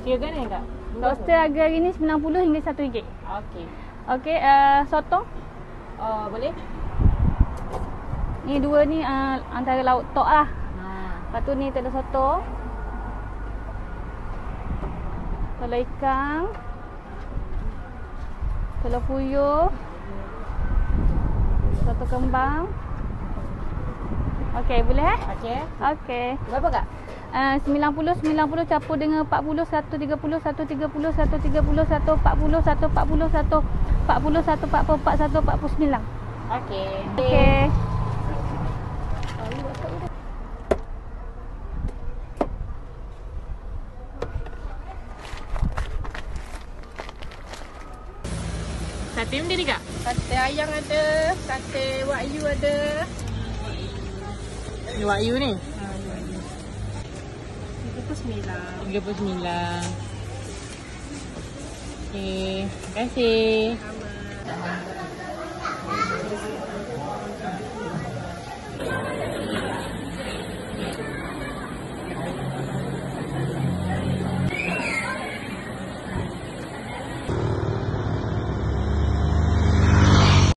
Kira ni kak? Lobster harga hari ni 90 hingga RM1. Okey. Okey, sotong. Boleh? Ni dua ni antara lauk tok lah. Lepas tu ni telur sotong. Telur ikan. Telur puyuh. Soto kembang. Okey, boleh Okey. Okey. Berapa kak? 90 campur dengan 40, 130, 130, 130, 140, 140, 140, 144, 149. Okey. Okey. Sate macam ni kak? Sate ayam ada, sate wagyu ada. Ni wagyu ni? 39. Okey, terima kasih.